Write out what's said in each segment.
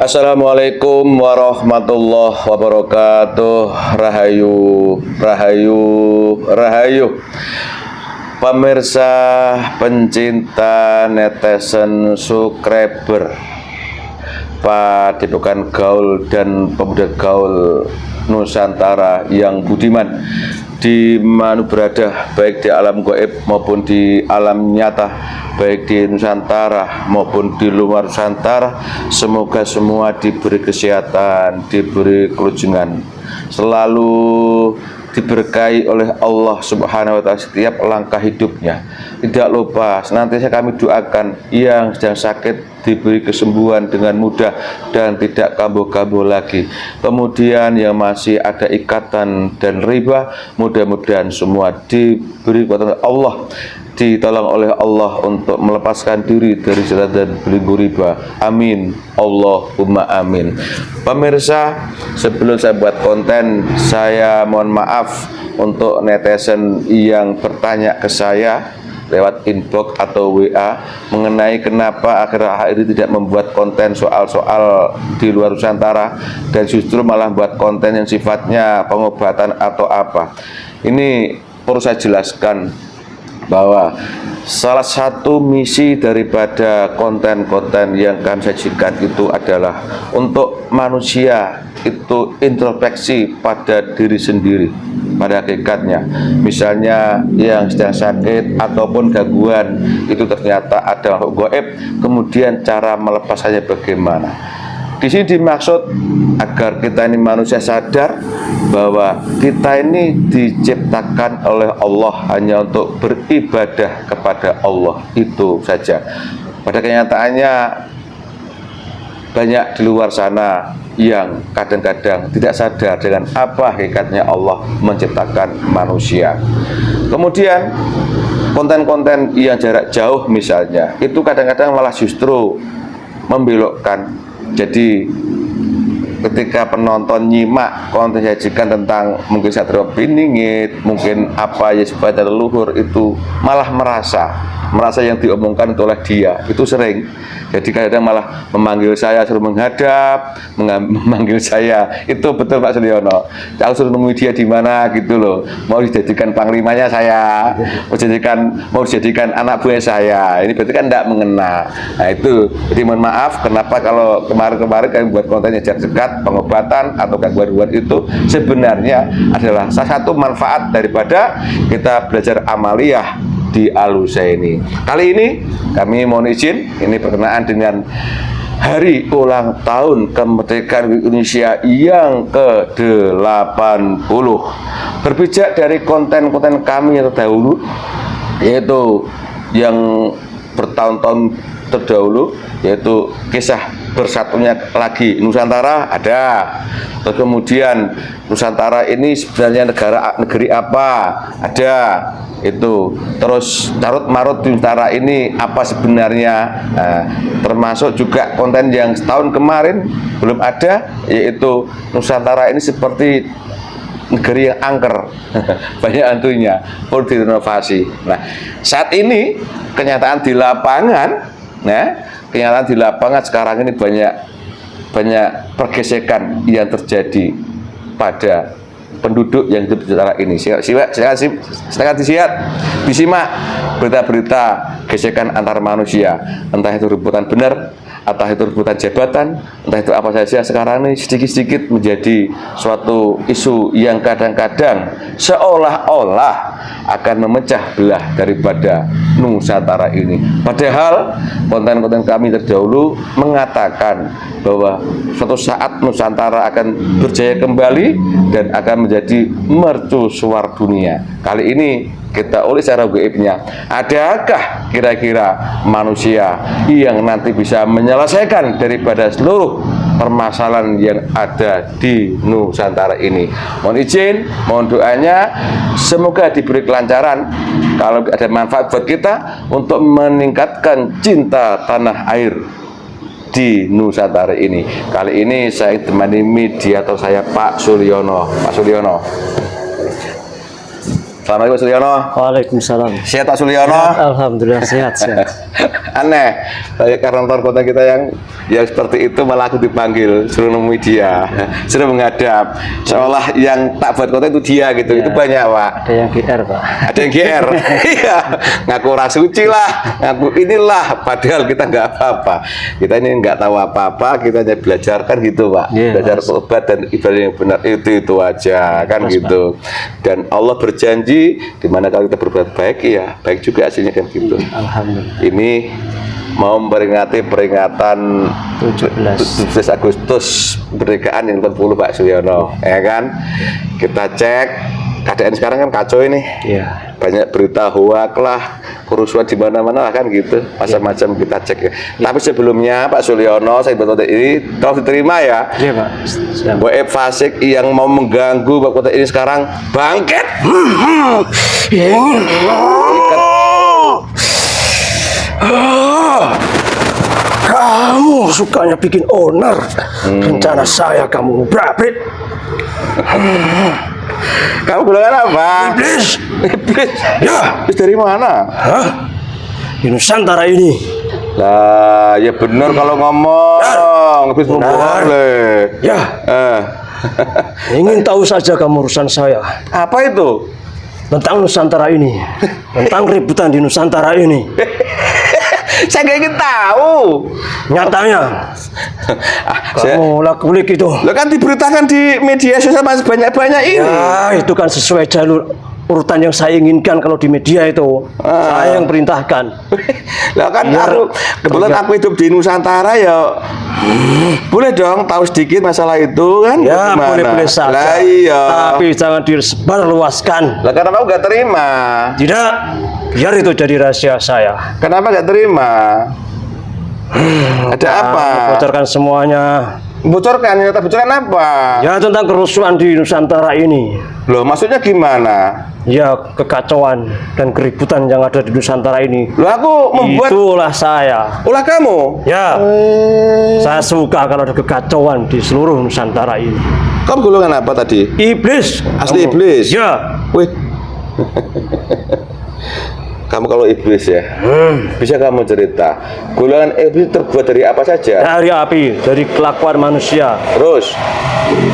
Assalamualaikum warahmatullahi wabarakatuh. Rahayu, rahayu, rahayu. Pemirsa, pencinta, netizen, subscriber, Padepokan Gaul dan pemuda Gaul Nusantara yang budiman, di mana berada, baik di alam gaib maupun di alam nyata, baik di Nusantara maupun di luar Nusantara. Semoga semua diberi kesehatan, diberi kelujungan, selalu diberkahi oleh Allah Subhanahu wa Ta'ala setiap langkah hidupnya. Tidak lupa senantiasa kami doakan yang sedang sakit diberi kesembuhan dengan mudah dan tidak kambuh-kambuh lagi. Kemudian yang masih ada ikatan dan riba, mudah-mudahan semua diberi kekuatan Allah, ditolong oleh Allah untuk melepaskan diri dari zina dan belenggu riba. Amin, Allahumma amin. Pemirsa, sebelum saya buat konten, saya mohon maaf untuk netizen yang bertanya ke saya lewat inbox atau WA mengenai kenapa akhir-akhir ini tidak membuat konten soal-soal di luar Nusantara dan justru malah buat konten yang sifatnya pengobatan atau apa. Ini perlu saya jelaskan bahwa salah satu misi daripada konten-konten yang kami sajikan itu adalah untuk manusia itu introspeksi pada diri sendiri, pada hakikatnya. Misalnya yang sedang sakit ataupun gangguan itu ternyata ada makhluk gaib, kemudian cara melepaskannya bagaimana. Di sini dimaksud agar kita ini manusia sadar bahwa kita ini diciptakan oleh Allah hanya untuk beribadah kepada Allah, itu saja. Pada kenyataannya banyak di luar sana yang kadang-kadang tidak sadar dengan apa hakikatnya Allah menciptakan manusia. Kemudian konten-konten yang jarak jauh misalnya, itu kadang-kadang malah justru membelokkan. Jadi ketika penonton nyimak konten sajikan tentang mungkin Satrio Piningit, mungkin apa ya sebagai leluhur, itu malah merasa yang diomongkan itu oleh dia itu sering. Jadi kadang malah memanggil saya, suruh menghadap, memanggil saya, itu betul Pak Suliono, aku suruh nemui dia di mana gitu loh, mau dijadikan panglimanya saya, mau dijadikan anak buah saya. Ini berarti kan tidak mengena. Nah itu, jadi mohon maaf kenapa kalau kemarin-kemarin kami buat kontennya jarak dekat, pengobatan atau gangguan itu sebenarnya adalah salah satu manfaat daripada kita belajar amaliyah di Al-Husaini ini. Kali ini kami mohon izin, ini berkenaan dengan hari ulang tahun kemerdekaan Indonesia yang ke-80. Berpijak dari konten-konten kami yang terdahulu, yaitu yang bertahun-tahun terdahulu, yaitu kisah bersatunya lagi Nusantara ada. Terus kemudian Nusantara ini sebenarnya negeri apa ada. Itu terus carut marut di Nusantara ini apa sebenarnya. Nah, termasuk juga konten yang setahun kemarin belum ada, yaitu Nusantara ini seperti negeri yang angker, banyak hantunya, perlu direnovasi. Nah, saat ini kenyataan di lapangan, kenyataan di lapangan sekarang ini banyak pergesekan yang terjadi pada penduduk yang hidup di Nusantara ini. Silakan disimak berita-berita gesekan antar manusia, entah itu rebutan benar, entah itu rebutan jabatan, entah itu apa saja. Sekarang ini sedikit-sedikit menjadi suatu isu yang kadang-kadang seolah-olah akan memecah belah daripada Nusantara ini. Padahal konten-konten kami terdahulu mengatakan bahwa suatu saat Nusantara akan berjaya kembali dan akan menjadi mercusuar dunia. Kali ini kita ulik secara gaibnya, adakah kira-kira manusia yang nanti bisa menyelesaikan daripada seluruh permasalahan yang ada di Nusantara ini. Mohon izin, mohon doanya, semoga diberi kelancaran, kalau ada manfaat buat kita untuk meningkatkan cinta tanah air di Nusantara ini. Kali ini saya ditemani media atau saya Pak Suliono. Pak Suliono. Assalamualaikum Pak Suliono. Waalaikumsalam. Sehat Pak Suliono? Alhamdulillah sehat. Aneh, karena nonton konten kita yang Yang seperti itu malah aku dipanggil, suruh nemui dia, suruh menghadap. Seolah yang tak buat konten itu dia gitu. Itu banyak, Pak. Ada yang GR, Pak. Ada yang GR. Iya. Ngaku orang suci lah, ngaku inilah. Padahal kita nggak apa-apa. Kita ini nggak tahu apa-apa. Kita hanya belajar kan gitu, Pak. Belajar tobat dan ibadah yang benar itu aja kan gitu. Dan Allah berjanji di mana kalau kita berbuat baik ya baik juga hasilnya kan gitu. Alhamdulillah. Ini mau memperingati peringatan 17 Agustus kemerdekaan yang 40 Pak Suryono, ya kan? Kita cek keadaan sekarang kan kacau ini. Iya. Banyak berita hoak lah, kerusuhan di mana-mana lah kan gitu. Macam-macam kita cek ya. Tapi sebelumnya Pak Suryono, saya betul ini tolong diterima ya. Iya, Pak. Boeb fasik yang mau mengganggu Pak Kota ini sekarang bangkit. Kamu sukanya bikin onar. Rencana saya kamu berabrit. Kamu golongan apa? Iblis. Iblis. Ya. Iblis dari mana? Hah? Di Nusantara ini. Lah, ya benar kalau ngomong. Iblis boleh. Ya. Ingin tahu saja kamu urusan saya. Apa itu? Tentang Nusantara ini. Tentang keributan di Nusantara ini. Saya nggak ingin tahu. Nyatanya kamu lakulik itu. Lo kan diberitakan di media sosial masih banyak-banyak ini. Ya, itu kan sesuai jalur urutan yang saya inginkan. Kalau di media itu saya yang perintahkan. Lah kan kebetulan aku hidup di Nusantara ya. Boleh dong tahu sedikit masalah itu kan? Ya, boleh-boleh saja. Lah iya. Tapi jangan disebarluaskan. Lah kenapa nggak terima? Tidak, biar itu jadi rahasia saya. Kenapa nggak terima? Ada apa? Bocorkan semuanya. Bocorkan, bocorkan apa? Ya, tentang kerusuhan di Nusantara ini. Loh, maksudnya gimana? Ya, kekacauan dan keributan yang ada di Nusantara ini. Loh, aku membuat... Itulah saya. Ulah kamu? Ya, saya suka kalau ada kekacauan di seluruh Nusantara ini. Kamu golongan apa tadi? Iblis. Asli iblis? Ya. Wih. Kamu kalau iblis ya, bisa kamu cerita golongan iblis terbuat dari apa saja? Dari api, dari kelakuan manusia. Terus?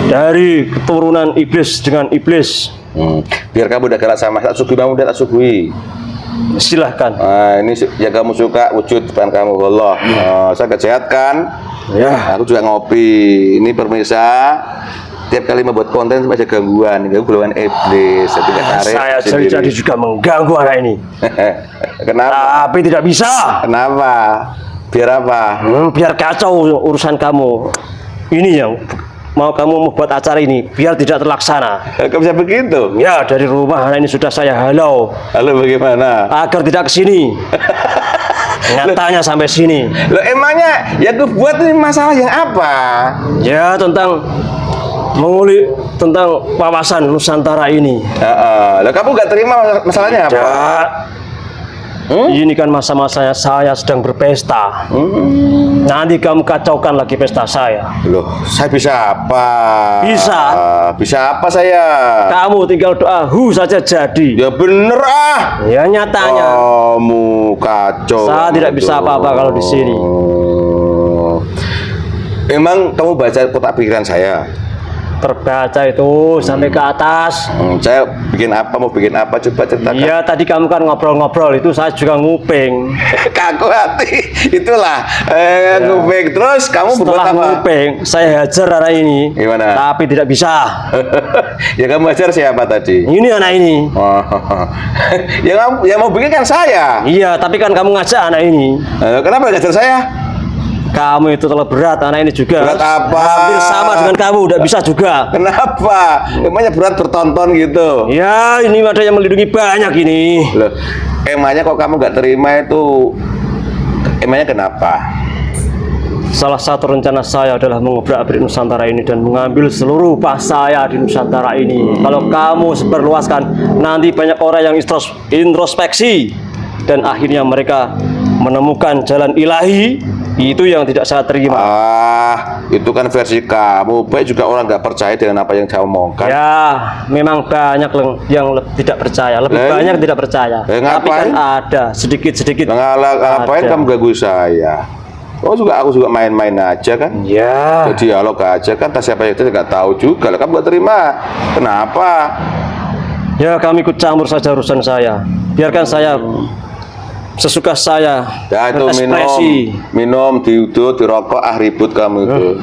Dari keturunan iblis dengan iblis. Biar kamu udah galak sama tak sugih, kamu udah tak sugih. Silahkan. Nah, ini yang kamu suka wujud depan kamu Allah. Saya kesehatkan. Ya. Aku juga ngopi. Ini pemirsa. Tiap kali membuat konten ada gangguan, golongan iblis. Saya jadi juga mengganggu anak ini. Kenapa? Tapi tidak bisa. Kenapa? Biar apa? Biar kacau urusan kamu. Ini yang mau kamu membuat acara ini, biar tidak terlaksana. Kok bisa begitu? Ya, dari rumah anak ini sudah saya halau. Lalu bagaimana? Agar tidak kesini. Nyatanya sampai sini. Loh, emangnya yang aku buat ini masalah yang apa? Ya, tentang mengulik tentang wawasan Nusantara ini. Lah kamu nggak terima masalahnya apa? Ini kan masa-masanya saya sedang berpesta. Nanti kamu kacaukan lagi pesta saya. Loh, saya bisa apa? Bisa. Bisa apa saya? Kamu tinggal doa saja jadi. Ya bener ah. Ya nyatanya. Kamu kacau. Saya tidak bisa apa-apa kalau di sini. Emang kamu baca kotak pikiran saya? Terbaca itu sampai ke atas. Saya bikin apa, mau bikin apa, coba ceritakan. Iya, tadi kamu kan ngobrol-ngobrol, itu saya juga nguping. Kaku hati, itulah nguping. Terus kamu berbuat Setelah apa? nguping, saya hajar anak ini. Gimana? Tapi tidak bisa. Ya kamu hajar siapa tadi? Ini anak ini. Yang mau bikin kan saya. Iya, tapi kan kamu ngajak anak ini. Kenapa ngajar saya? Kamu itu terlalu berat, anak ini juga. Berat apa? Hampir sama dengan kamu, udah bisa juga. Kenapa? Emangnya berat bertonton gitu? Ya, ini ada yang melindungi banyak ini. Loh, emangnya kok kamu nggak terima itu? Emangnya kenapa? Salah satu rencana saya adalah mengobrak-abrik Nusantara ini dan mengambil seluruh upah saya di Nusantara ini. Kalau kamu sebarluaskan, nanti banyak orang yang introspeksi dan akhirnya mereka menemukan jalan ilahi. Itu yang tidak saya terima. Itu kan versi kamu. Baik juga orang nggak percaya dengan apa yang saya omongkan. Ya, memang banyak yang tidak percaya. Lebih banyak tidak percaya. Tapi kan ada sedikit-sedikit. Ngapain kamu ganggu saya? Oh juga aku juga main-main aja kan. Ya. Dialog aja kan, tas siapa itu nggak tahu juga lah, kamu nggak terima. Kenapa? Ya kami ikut campur saja urusan saya. Biarkan saya sesuka saya Ya itu berekspresi. minum, diudut, dirokok, ribut kamu itu.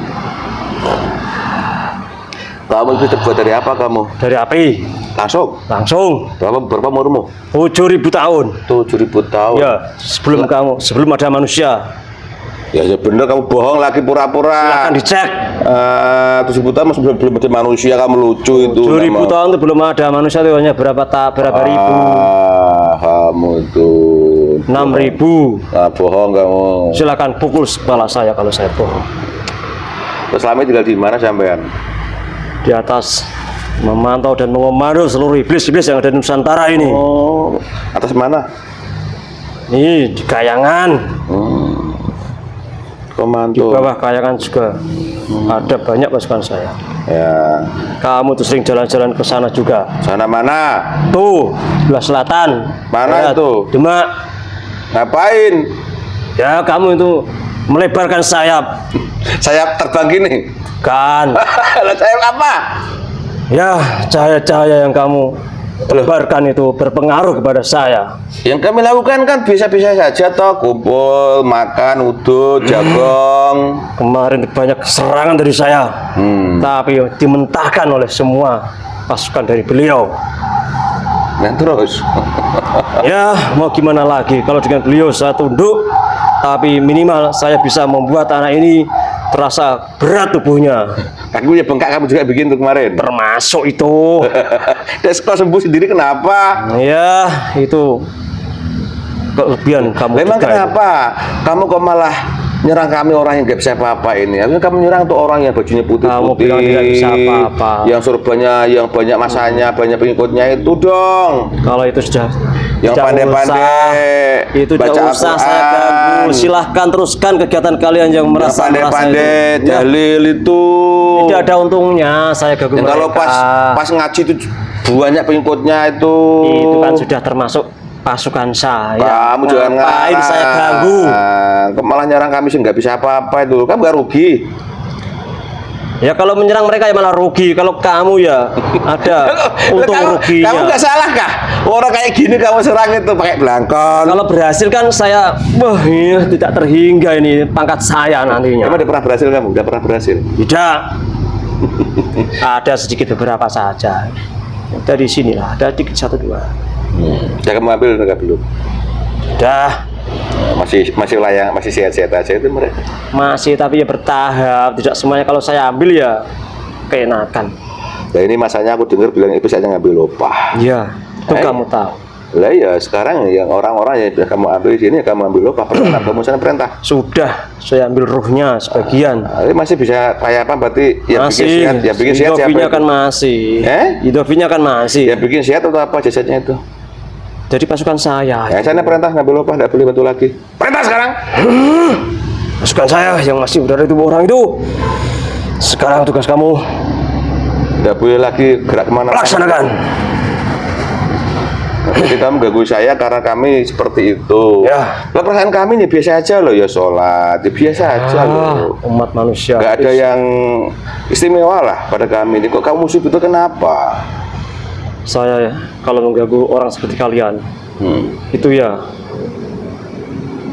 Kamu itu terbuat dari apa kamu? Dari api langsung Berapa umurmu? 7.000 tahun. 7.000 tahun. Ya, sebelum ada manusia. Ya bener, kamu bohong lagi pura-pura. Silahkan dicek. 7.000 tahun belum ada manusia, kamu lucu itu. 7.000 tahun itu belum ada manusia, itu hanya berapa ribu? Kamu itu 6.000. bohong kamu. Silakan pukul kepala saya kalau saya bohong. Terus selama ini tinggal di mana sampean? Di atas memantau dan mengomando seluruh iblis-iblis yang ada di Nusantara ini. Oh, atas mana? Ini di Kayangan. Di Komando. bawah Kayangan juga ada banyak pasukan saya. Ya, Kamu tuh sering jalan-jalan ke sana juga. sana mana? Tuh, sebelah selatan. Mana Lihat, itu? Demak. Ngapain? Ya, kamu itu melebarkan sayap. Sayap terbang gini. Kan. Lah sayap apa? Ya, cahaya-cahaya yang kamu tebarkan itu berpengaruh kepada saya. Yang kami lakukan kan bisa-bisa saja toh, kumpul, makan, udut, jagong. Kemarin banyak serangan dari saya, tapi dimentahkan oleh semua pasukan dari beliau. Nah terus. Ya, mau gimana lagi kalau dengan beliau saya tunduk, tapi minimal saya bisa membuat anak ini terasa berat tubuhnya. Kakinya bengkak kamu juga bikin tuh kemarin. Termasuk itu. Terus kok sembuh sendiri kenapa? Ya, itu kelebihan kamu. Memang juga kenapa? Kamu kok malah nyerang kami orang yang nggak bisa apa-apa ini? Harusnya kamu nyerang tuh orang yang bajunya Kamu putih-putih, bilang tidak bisa apa-apa. yang surbannya, yang banyak masanya, banyak pengikutnya itu dong. Kalau itu sudah Yang tidak pandai-pandai usah. Itu tidak baca usah saya Al-Quran. ganggu. Silahkan teruskan kegiatan kalian yang Yang merasa pandai-pandai, Ya, dalil itu. tidak ada untungnya saya ganggu Yang kalau mereka. pas ngaji itu banyak pengikutnya itu. Itu kan sudah termasuk pasukan saya. Kamu jangan Ngapain saya ganggu? Kok malah nyerang kami sih nggak bisa apa-apa itu. Kamu nggak rugi. Ya kalau menyerang mereka ya malah rugi. Kalau kamu ya ada untung ruginya. Kamu nggak salah kah? Orang kayak gini kamu serang itu pakai belangkon. Kalau berhasil kan saya, wah iya, tidak terhingga ini pangkat saya nantinya. Emang udah pernah berhasil kamu? Udah pernah berhasil? Tidak. Ada sedikit beberapa saja. Dari sinilah ada dikit 1 2. Udah kamu ambil enggak belum? Udah. Masih layak, masih sehat-sehat aja itu mereka. Masih tapi ya bertahap. Tidak semuanya kalau saya ambil ya keenakan. Nah ini masanya aku dengar bilang ibu saya ngambil lopah. Iya. Itu kamu tahu. Lah ya sekarang yang orang-orang yang sudah kamu ambil di sini kamu ambil lopah perintah kamu sana perintah. Sudah, saya ambil ruhnya sebagian. Nah, ini masih bisa kayak apa berarti yang bikin Masih. sehat, yang bikin sehat siapa? Idofinya itu? kan masih. Idofinya kan masih. Yang bikin sehat atau apa jasadnya itu? Jadi pasukan saya. Ya sana perintah ngambil lopah, tidak boleh bantu lagi. Perintah sekarang. Pasukan saya yang masih berada di tubuh orang itu. Sekarang tugas kamu Tidak boleh lagi gerak kemana. laksanakan. Jadi kamu ganggu saya karena kami seperti itu. Ya. Lah perasaan kami nih biasa aja loh ya sholat, ya biasa aja loh. Umat manusia. Gak ada yang istimewa lah pada kami ini. Kok kamu musuh itu kenapa? Saya ya, kalau mengganggu orang seperti kalian, itu ya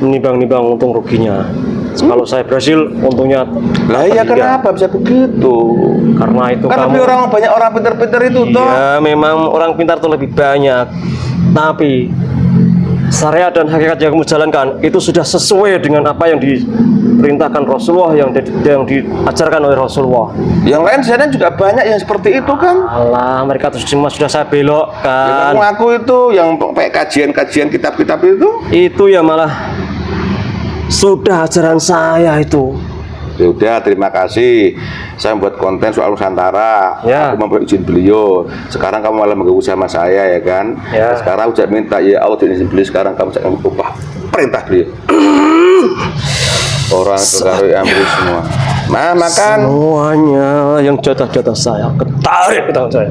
menimbang-nimbang untung ruginya. Kalau saya berhasil, untungnya Lah iya kenapa bisa begitu? karena itu Kan kamu. lebih banyak orang pintar-pintar itu toh. Ya, memang orang pintar itu lebih banyak. Tapi syariat dan hakikat yang kamu jalankan itu sudah sesuai dengan apa yang diperintahkan Rasulullah, yang diajarkan oleh Rasulullah. Yang lain sana juga banyak yang seperti itu kan. Alah, mereka itu semua sudah saya Yang belokkan. ngaku itu yang pakai kajian-kajian kitab-kitab itu. Itu ya malah sudah ajaran saya itu. Ya udah, terima kasih. Saya membuat konten soal Nusantara. Ya. Aku membuat izin beliau. Sekarang kamu malah mengganggu sama saya ya kan? Ya. Sekarang aku jangan minta ya Allah izin beliau. Sekarang kamu jangan ubah perintah beliau. Orang tergaruh ambil semua. Nah, makan. Semuanya yang jatah-jatah saya ketarik ke tangan saya.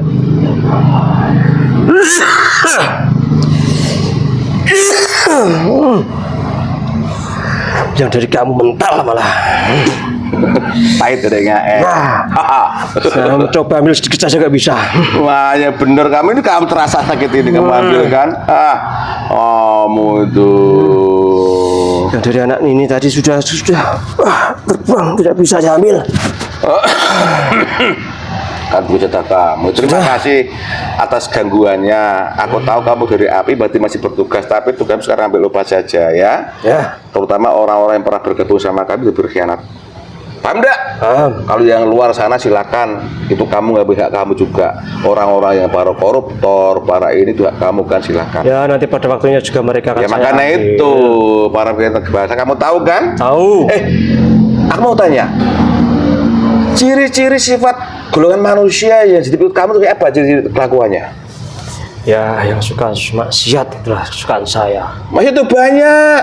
Yang dari kamu mental malah. Pahit adanya. Saya mencoba ambil sedikit saja gak bisa. Wah, ya bener, kamu ini kamu terasa sakit ini kamu ambil kan? Kamu itu. Yang dari anak ini tadi sudah terbang, tidak bisa saya ambil. Kan gue cetak kamu. Terima kasih atas gangguannya. Aku tahu kamu dari api berarti masih bertugas, tapi tugas sekarang ambil lupa saja ya. Ya. Terutama orang-orang yang pernah bergabung sama kami itu berkhianat. Paham enggak? Paham. Kalau yang luar sana silakan, itu kamu nggak bisa, kamu juga. Orang-orang yang para koruptor, para ini juga kamu kan silakan. Ya, nanti pada waktunya juga mereka akan Ya saya makanya ambil. itu para pihak bahasa kamu tahu kan? Tahu. Aku mau tanya, ciri-ciri sifat golongan manusia yang jadi ikut kamu itu kayak apa ciri kelakuannya? Ya, yang suka maksiat itulah kesukaan saya. Masih itu banyak.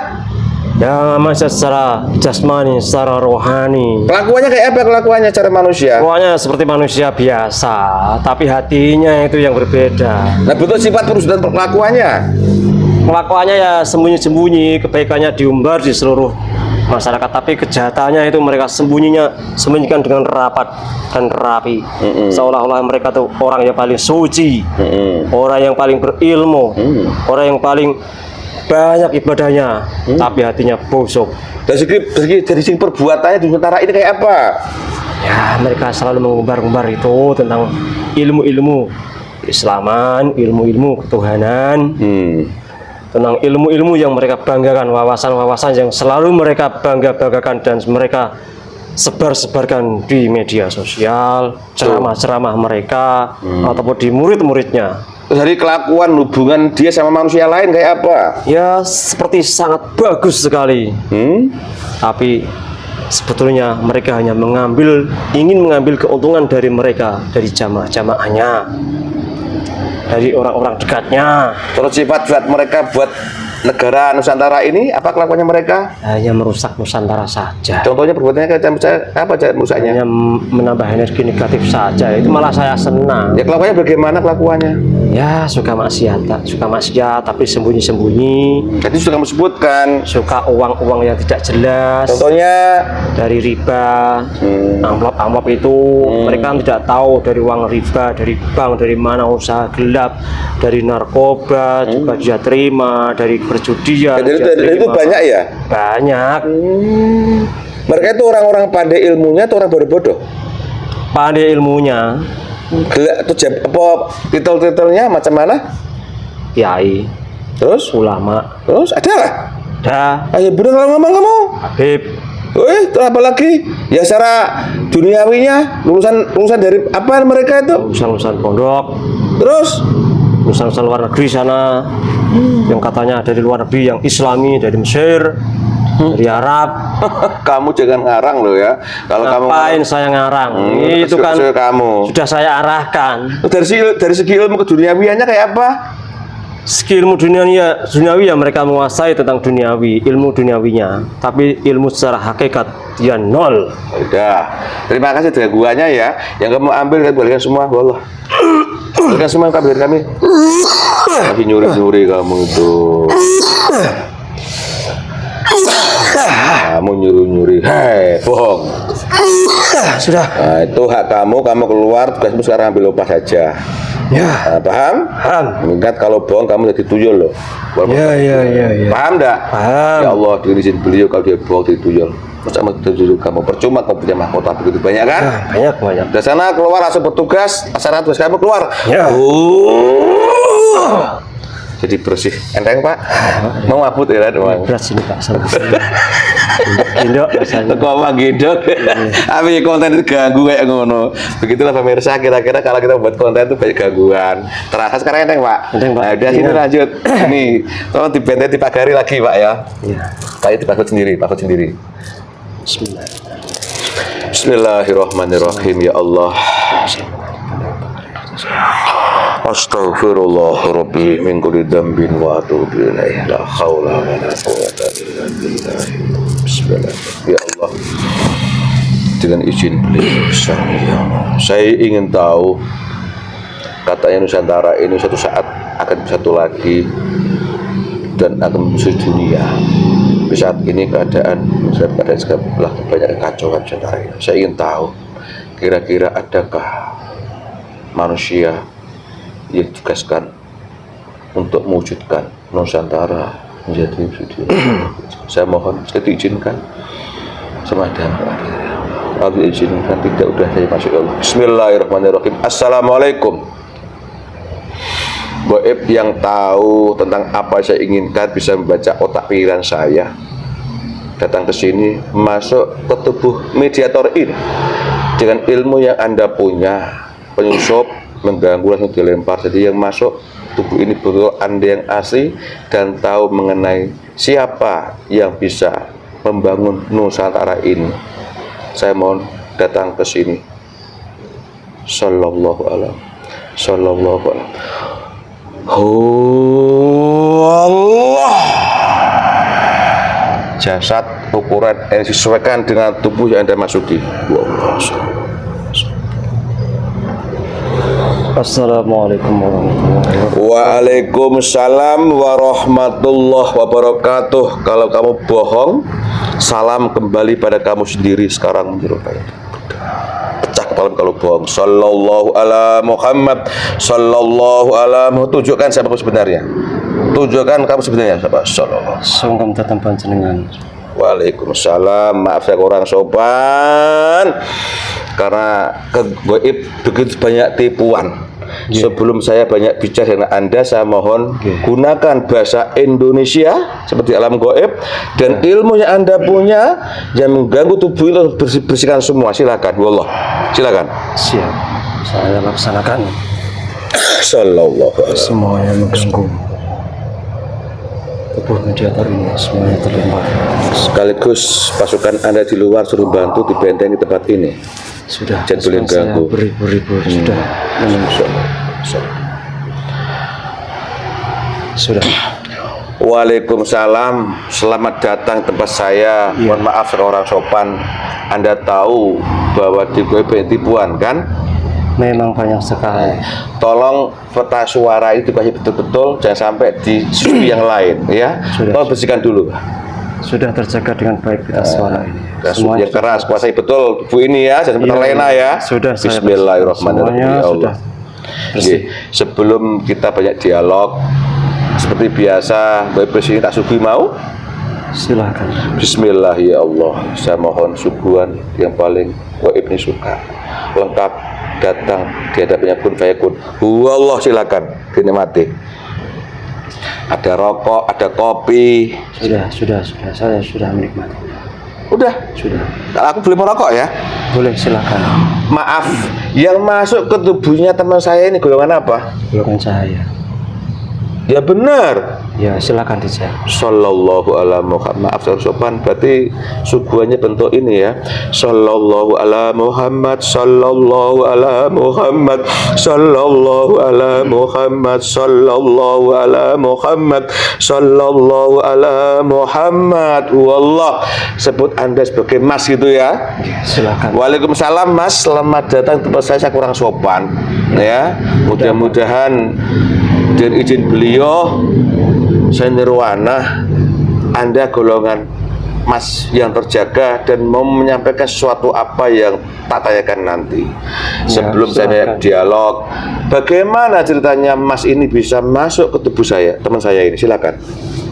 Ya, maksiat secara jasmani, secara rohani. Kelakuannya kayak apa kelakuannya cara manusia? Pokoknya seperti manusia biasa, tapi hatinya itu yang berbeda. Nah betul sifat terus dan kelakuannya. Kelakuannya ya sembunyi-sembunyi, kebaikannya diumbar di seluruh masyarakat, tapi kejahatannya itu mereka sembunyikan dengan rapat dan rapi. Seolah-olah mereka tuh orang yang paling suci, orang yang paling berilmu, orang yang paling banyak ibadahnya, tapi hatinya busuk. Dari segi perbuatannya di Nusantara ini kayak apa? Ya, mereka selalu mengumbar-umbar itu tentang ilmu-ilmu keislaman, ilmu-ilmu ketuhanan, tentang ilmu-ilmu yang mereka banggakan, wawasan-wawasan yang selalu mereka bangga-banggakan dan mereka sebar-sebarkan di media sosial, ceramah-ceramah mereka ataupun di murid-muridnya. Dari kelakuan hubungan dia sama manusia lain kayak apa? Ya, seperti sangat bagus sekali. Tapi sebetulnya mereka hanya ingin mengambil keuntungan dari mereka, dari jamaah-jamaahnya, dari orang-orang dekatnya. Terus sifat mereka buat negara Nusantara ini apa kelakuannya mereka? Hanya merusak Nusantara saja. Contohnya perbuatannya kayak apa cara merusaknya? Hanya menambah energi negatif saja. Itu malah saya senang. Ya kelakuannya bagaimana kelakuannya? Ya, suka maksiat, tapi sembunyi-sembunyi. Tadi sudah kamu sebutkan. Suka uang-uang yang tidak jelas. Contohnya Dari riba, amplop-amplop itu mereka tidak tahu dari uang riba, dari bank, dari mana usaha gelap, dari narkoba juga dia terima, dari perjudian. dan itu banyak ya? Banyak. Mereka itu orang-orang pandai ilmunya atau orang bodoh-bodoh? Pandai ilmunya, Gelak atau titel-titelnya macam mana? kiai, Terus? ulama, Terus ada lah? dah, Ayo bener kalau ngomong kamu. habib, Terus apa lagi? Ya secara duniawinya lulusan dari apa mereka itu? lulusan pondok, Terus lulusan luar negeri sana, yang katanya dari luar negeri, yang Islami dari Mesir, dari Arab. kamu jangan ngarang loh ya. Kalau kamu Ngapain saya ngarang? Itu kan kamu. sudah saya arahkan. Dari segi ilmu keduniawiannya kayak apa? Skill ilmu duniawi ya mereka menguasai tentang duniawi, ilmu duniawinya, tapi ilmu secara hakikat dia nol. Udah. Terima kasih gangguannya ya. Yang kamu ambil kan balikan semua, wallah. Balikan semua yang dari kami. Tapi nyuri-nyuri kamu itu. Kamu nyuri-nyuri. Hei, bohong. Sudah. Nah, itu hak kamu keluar, tugasmu sekarang ambil upah saja. Ya. Nah, paham? Paham. Ingat kalau bohong kamu jadi tuyul loh. Ya. Paham enggak? Paham. Ya Allah, diizin beliau kalau dia bohong jadi tuyul. Masa tuyul kamu percuma kamu punya mahkota begitu banyak kan? Ya, banyak. Dari sana keluar langsung bertugas, asal tugas kamu keluar. Ya. Jadi bersih. Enteng Pak? Mau mabut ya doang. Berat sini Pak, sampai sini. Gendok rasanya. Kok mah gendok. Tapi konten itu ganggu kayak ngono. Begitulah pemirsa, kira-kira kalau kita buat konten itu banyak gangguan. Terasa sekarang enteng Pak? Enteng, Pak. Nah, udah sini Iya. lanjut. Ini tolong dibenteng dipagari lagi Pak ya. Iya. Kayak dipagari sendiri. Bismillah. Bismillahirrahmanirrahim ya Allah. Astaghfirullah Rabbi min kulli dzambin wa atubu ilaih. La haula wa la quwwata illa billah. Bismillah. Ya Allah, dengan izin beliau saya ingin tahu, katanya Nusantara ini suatu saat akan bersatu lagi dan akan musuh dunia. Di saat ini keadaan sebelah banyak kekacauan Nusantara ini. Saya ingin tahu, kira-kira adakah manusia yang ditugaskan untuk mewujudkan Nusantara menjadi musuh. Saya mohon, saya diizinkan sama ada aku izinkan, tidak udah saya masuk ya Allah. Bismillahirrahmanirrahim. Assalamualaikum. Goib yang tahu tentang apa saya inginkan bisa membaca otak pikiran saya, datang ke sini, masuk ke tubuh mediator ini dengan ilmu yang Anda punya, penyusup, mengganggu langsung dilempar. Jadi yang masuk tubuh ini betul Anda yang asli dan tahu mengenai siapa yang bisa membangun Nusantara ini. Saya mohon datang ke sini. Sallallahu alaihi wasallam. Allah. Jasad ukuran yang disesuaikan dengan tubuh yang Anda masuki. Assalamualaikum warahmatullahi wabarakatuh. Waalaikumsalam warahmatullahi wabarakatuh. Kalau kamu bohong, salam kembali pada kamu sendiri sekarang. Pecah kepala kalau bohong. Sallallahu ala Muhammad. Sallallahu ala Muhammad. Tunjukkan siapa kamu sebenarnya. Tunjukkan kamu sebenarnya siapa. Sallallahu. Sungkem datang panjenengan. Waalaikumsalam. Maaf saya kurang sopan karena ke goib begitu banyak tipuan. Sebelum saya banyak bicara dengan Anda, saya mohon gunakan bahasa Indonesia seperti alam goib dan ilmu yang Anda punya yang mengganggu tubuh itu bersihkan semua. Silakan, wallah. Silakan. Siap, saya laksanakan. Sallallahu alaihi wasallam. Semua yang mengganggu tubuh mediator ini semuanya terlempar. Sekaligus pasukan Anda di luar suruh bantu dibentengi tempat ini. Sudah, jangan saya ganggu. beribu-ribu sudah. Sudah. Waalaikumsalam. Selamat datang tempat saya. Mohon maaf seorang sopan. Anda tahu bahwa di goib tipuan kan? Memang banyak sekali. Tolong peta suara itu dikasih betul-betul, jangan sampai di suku yang lain ya. Tolong bersihkan dulu. Sudah terjaga dengan baik pita suara ini. Semuanya yang keras, kuasai betul Bu ini ya, jangan sampai terlena ya. Sudah. Bismillahirrahmanirrahim. Ya Allah. Sebelum kita banyak dialog, seperti biasa, Bapak Presiden tak suguhi mau? Silakan. Bismillah ya Allah. Saya mohon suguhan yang paling goib ini suka, lengkap, datang di hadapannya kun fayakun. Allah, silakan dinikmati. Ada rokok, ada kopi. Sudah. Saya sudah menikmati. Udah. Sudah. Kalau aku boleh merokok ya? Boleh, silakan. Maaf, yang masuk ke tubuhnya teman saya ini golongan apa? Golongan cahaya. Ya benar. Ya, silakan dicek. Sallallahu ala Muhammad. Maaf saya sopan, berarti suguhannya bentuk ini ya. Sallallahu ala Muhammad. Sallallahu ala Muhammad. Sallallahu ala Muhammad. Sallallahu ala Muhammad. Sallallahu ala Muhammad. Wallah, sebut Anda sebagai Mas gitu ya. Silakan. Waalaikumsalam Mas, selamat datang tempat saya kurang sopan ya. Mudah-mudahan dengan izin beliau saya nirwana, Anda golongan Mas yang terjaga dan mau menyampaikan sesuatu apa yang tak tanyakan nanti. Sebelum saya dialog, bagaimana ceritanya Mas ini bisa masuk ke tubuh saya, teman saya ini? Silakan.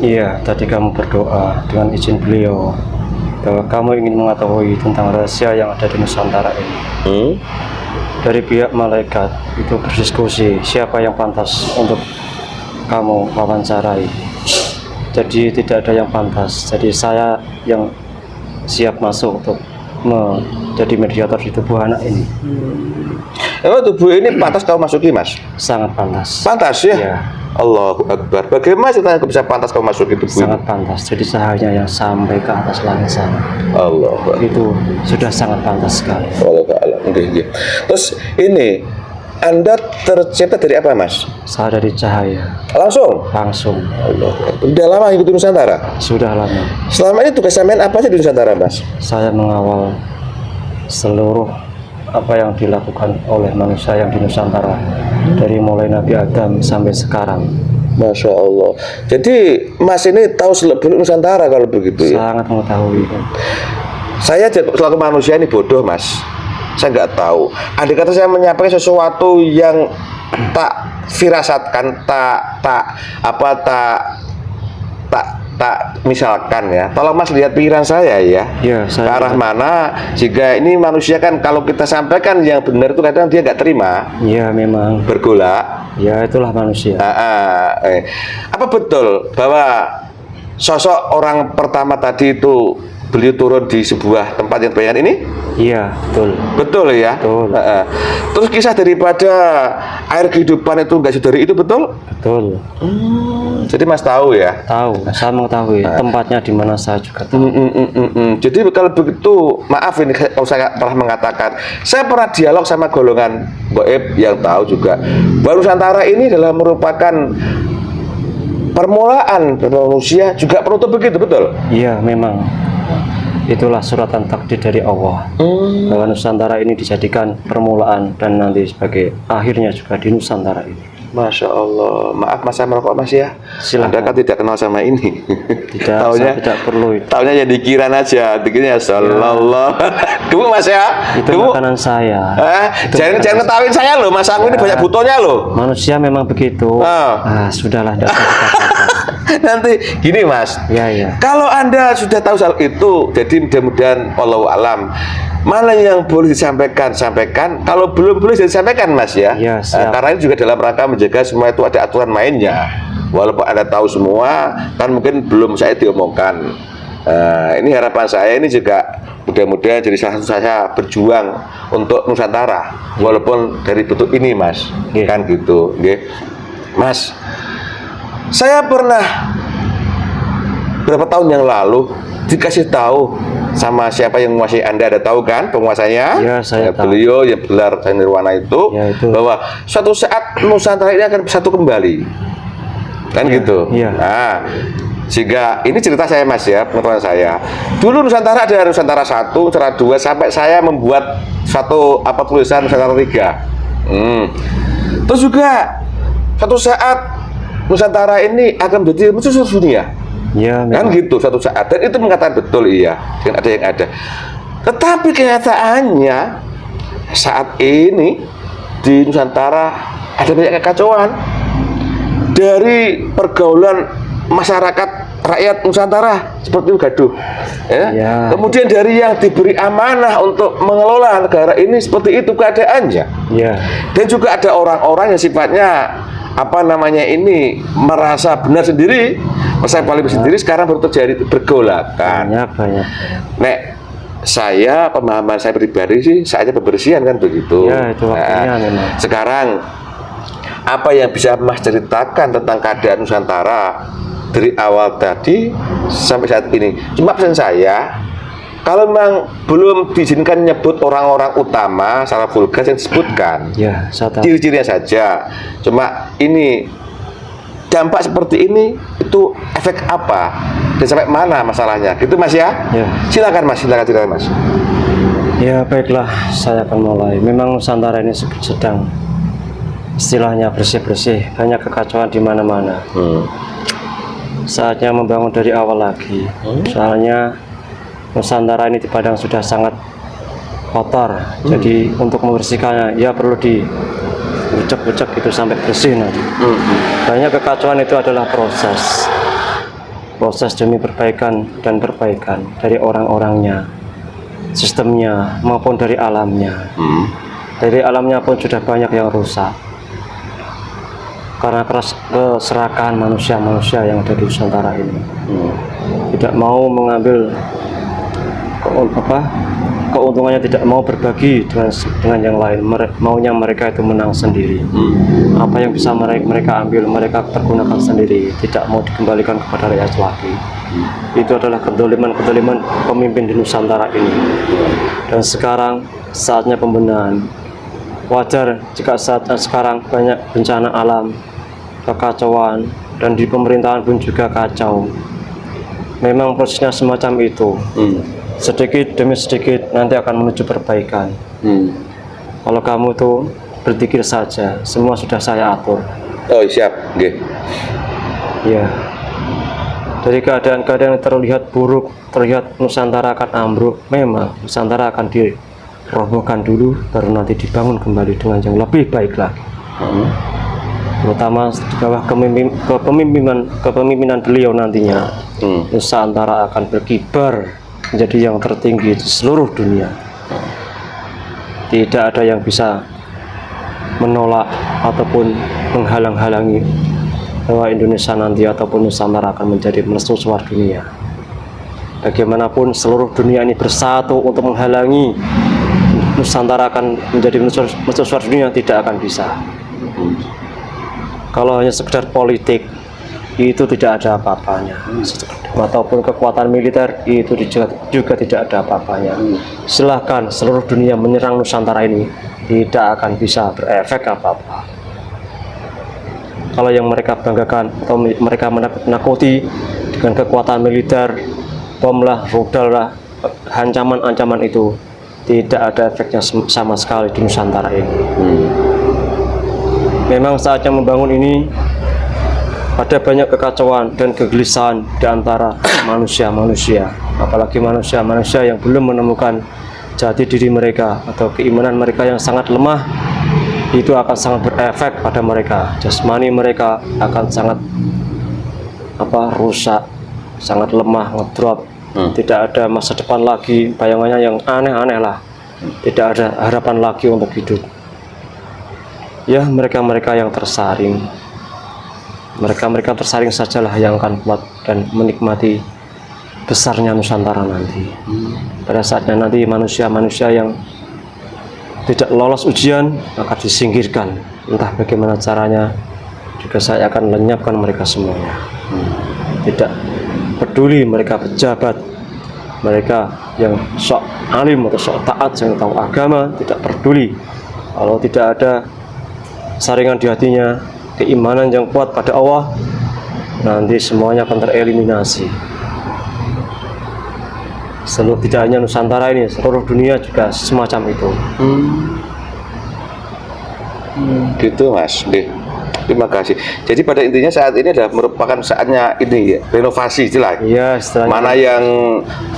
Iya, tadi kamu berdoa dengan izin beliau bahwa kamu ingin mengetahui tentang rahasia yang ada di Nusantara ini. Dari pihak malaikat itu berdiskusi siapa yang pantas untuk kamu wawancarai. Jadi tidak ada yang pantas. Jadi saya yang siap masuk untuk menjadi mediator di tubuh anak ini. Emang tubuh ini pantas kamu masuki Mas? Sangat pantas. Pantas ya? Ya. Allahu Akbar. Bagaimana ceritanya bisa pantas kamu masuki tubuh Sangat ini? pantas. Jadi cahayanya yang sampai ke atas langit sana. Allahu Akbar. Itu sudah sangat pantas sekali. Okay. Terus ini Anda tercipta dari apa Mas? Saya dari cahaya. Langsung? Langsung. Allah. Udah lama ikuti Nusantara? Sudah lama. Selama ini tugas sampean apa sih di Nusantara Mas? Saya mengawal seluruh apa yang dilakukan oleh manusia yang di Nusantara dari mulai Nabi Adam sampai sekarang. Masya Allah. Jadi Mas ini tahu seluk-beluk Nusantara kalau begitu ya. Sangat mengetahui. Saya selaku manusia ini bodoh, Mas. Saya nggak tahu. Andai kata saya menyampaikan sesuatu yang tak firasatkan, tak misalkan ya. Tolong Mas lihat pikiran saya ya. Ya, Ke arah mana? Jika ini manusia kan kalau kita sampaikan yang benar itu kadang dia nggak terima. Ya, memang. Bergolak. Ya, itulah manusia. Apa betul bahwa sosok orang pertama tadi itu beliau turun di sebuah tempat yang bayangan ini? Iya, betul. Betul ya. Betul. Terus kisah daripada air kehidupan itu nggak sedari itu betul? Betul. Jadi Mas tahu ya? Tahu, saya mengetahui tempatnya di mana saya juga tahu. Jadi kalau begitu, maaf ini kalau saya telah mengatakan, saya pernah dialog sama golongan goib yang tahu juga bahwa Nusantara ini adalah merupakan permulaan manusia juga penutup, begitu betul? Iya, memang. Itulah suratan takdir dari Allah bahwa Nusantara ini dijadikan permulaan dan nanti sebagai akhirnya juga di Nusantara ini. Masya Allah. Maaf Mas, saya merokok Mas ya. Silakan. Anda kan tidak kenal sama ini. Tidak, taunya, saya tidak perlu itu. taunya ya dikiran aja. Dikiranya sallallahu. Kamu Mas ya? Itu Kamu makanan saya. Jangan ketahuin saya loh, Mas. Aku ini banyak butuhnya loh. Manusia memang begitu. Sudahlah, tidak usah dikatakan. Nanti gini Mas. Ya, ya. Kalau Anda sudah tahu soal itu, jadi mudah-mudahan wallahu alam, mana yang boleh disampaikan, sampaikan. Kalau belum boleh disampaikan Mas ya. Ya, siap. Karena ini juga dalam rangka menjaga semua itu ada aturan mainnya. Walaupun Anda tahu semua, kan mungkin belum saya diomongkan. Ini harapan saya ini juga mudah-mudahan jadi salah satu saya berjuang untuk Nusantara, walaupun dari bentuk ini Mas. Kan gitu, Mas. Saya pernah berapa tahun yang lalu dikasih tahu sama siapa yang menguasai, Anda ada tahu kan penguasanya? Ya, saya tahu. Beliau yang gelar Nirwana itu, ya, itu, bahwa suatu saat Nusantara ini akan bersatu kembali, kan gitu. Ya. Nah, sehingga ini cerita saya Mas ya, pengetahuan saya. Dulu Nusantara ada Nusantara 1, Nusantara 2, sampai saya membuat satu tulisan Nusantara 3. Terus juga suatu saat Nusantara ini akan menjadi musuh dunia. Ya, kan gitu suatu saat, dan itu mengatakan betul iya, dan ada yang ada. Tetapi kenyataannya saat ini di Nusantara ada banyak kekacauan dari pergaulan masyarakat rakyat Nusantara seperti itu gaduh. Ya. Kemudian dari yang diberi amanah untuk mengelola negara ini seperti itu keadaannya. Ya. Dan juga ada orang-orang yang sifatnya ini merasa benar sendiri, merasa paling sendiri, sekarang baru terjadi bergolakan. Banyak. Nek saya, pemahaman saya pribadi sih, saatnya pembersihan kan begitu. Ya, itu waktunya memang. Sekarang apa yang bisa Mas ceritakan tentang keadaan Nusantara dari awal tadi sampai saat ini? Cuma pesan saya, kalau memang belum diizinkan nyebut orang-orang utama secara vulgar, yang disebutkan Ya, saya tahu. ciri-cirinya saja. Cuma ini dampak seperti ini itu efek apa dan sampai mana masalahnya, gitu Mas ya? Ya. Silakan Mas. Ya, baiklah, saya akan mulai. Memang Nusantara ini sedang istilahnya bersih-bersih, banyak kekacauan di mana-mana. Saatnya membangun dari awal lagi. Soalnya Nusantara ini di Padang sudah sangat kotor. Jadi untuk membersihkannya ya perlu diucek-ucek itu sampai bersih nanti. Banyak kekacauan itu adalah proses demi perbaikan dan perbaikan dari orang-orangnya, sistemnya maupun dari alamnya. Dari alamnya pun sudah banyak yang rusak karena keserakahan manusia yang ada di Nusantara ini. Tidak mau mengambil keuntungannya, tidak mau berbagi dengan yang lain. Maunya mereka itu menang sendiri. Apa yang bisa mereka ambil, mereka pergunakan sendiri, tidak mau dikembalikan kepada rakyat lagi. Itu adalah kedoliman pemimpin di Nusantara ini. Dan sekarang saatnya pembenahan. Wajar jika saat sekarang banyak bencana alam, kekacauan, dan di pemerintahan pun juga kacau. Memang prosesnya semacam itu. Sedikit demi sedikit nanti akan menuju perbaikan. Kalau kamu tuh berpikir saja, semua sudah saya atur. Oh siap, Ya. Dari keadaan-keadaan yang terlihat buruk, terlihat Nusantara akan ambruk, memang Nusantara akan dirobohkan dulu, baru nanti dibangun kembali dengan yang lebih baik lagi. Terutama di bawah kepemimpinan beliau nantinya, Nusantara akan berkibar menjadi yang tertinggi di seluruh dunia. Tidak ada yang bisa menolak ataupun menghalang-halangi bahwa Indonesia nanti ataupun Nusantara akan menjadi mercusuar dunia. Bagaimanapun seluruh dunia ini bersatu untuk menghalangi Nusantara akan menjadi mercusuar dunia, tidak akan bisa. Kalau hanya sekedar politik, itu tidak ada apa-apanya. Ataupun kekuatan militer, itu juga tidak ada apa-apanya. Silahkan seluruh dunia menyerang Nusantara ini, tidak akan bisa berefek apa-apa. Kalau yang mereka banggakan atau mereka menakuti dengan kekuatan militer, bom lah, rudal lah, ancaman-ancaman itu tidak ada efeknya sama sekali di Nusantara ini. Memang saatnya membangun ini, ada banyak kekacauan dan kegelisahan di antara manusia-manusia, apalagi manusia-manusia yang belum menemukan jati diri mereka atau keimanan mereka yang sangat lemah. Itu akan sangat berefek pada mereka. Jasmani mereka akan sangat rusak, sangat lemah, ngedrop. Tidak ada masa depan lagi, bayangannya yang aneh-aneh lah. Tidak ada harapan lagi untuk hidup. Ya, mereka-mereka yang tersaring, mereka tersaring sajalah yang akan kuat dan menikmati besarnya Nusantara nanti. Pada saatnya nanti manusia-manusia yang tidak lolos ujian akan disingkirkan, entah bagaimana caranya, juga saya akan lenyapkan mereka semuanya. Tidak peduli mereka pejabat, mereka yang sok alim atau sok taat, yang tahu agama, tidak peduli. Kalau tidak ada saringan di hatinya, keimanan yang kuat pada Allah, nanti semuanya akan tereliminasi. Tidak hanya Nusantara ini, seluruh dunia juga semacam itu. Gitu Mas. Terima kasih. Jadi pada intinya saat ini adalah merupakan saatnya ini ya, renovasi itulah. Iya, istilahnya. Mana yang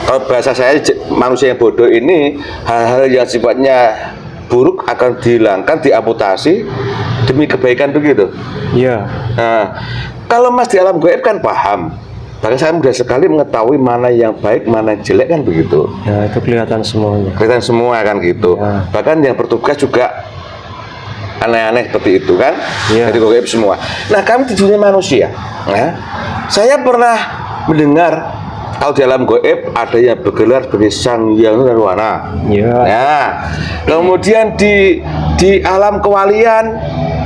kalau bahasa saya manusia yang bodoh ini, hal-hal yang sifatnya buruk akan dihilangkan, diamputasi demi kebaikan begitu. Iya. Nah, kalau Mas di alam gaib kan paham. Bahkan saya mudah sekali mengetahui mana yang baik, mana yang jelek kan begitu. Ya, itu kelihatan semuanya. Kelihatan semua kan gitu. Ya. Bahkan yang bertugas juga aneh-aneh seperti itu kan. Ya. Jadi gaib semua. Nah, kami di dunia manusia. Nah, saya pernah mendengar kalau di alam gaib ada yang bergelar sebagai Sang Hyang Nirwana. Ya. Nah, kemudian di alam kewalian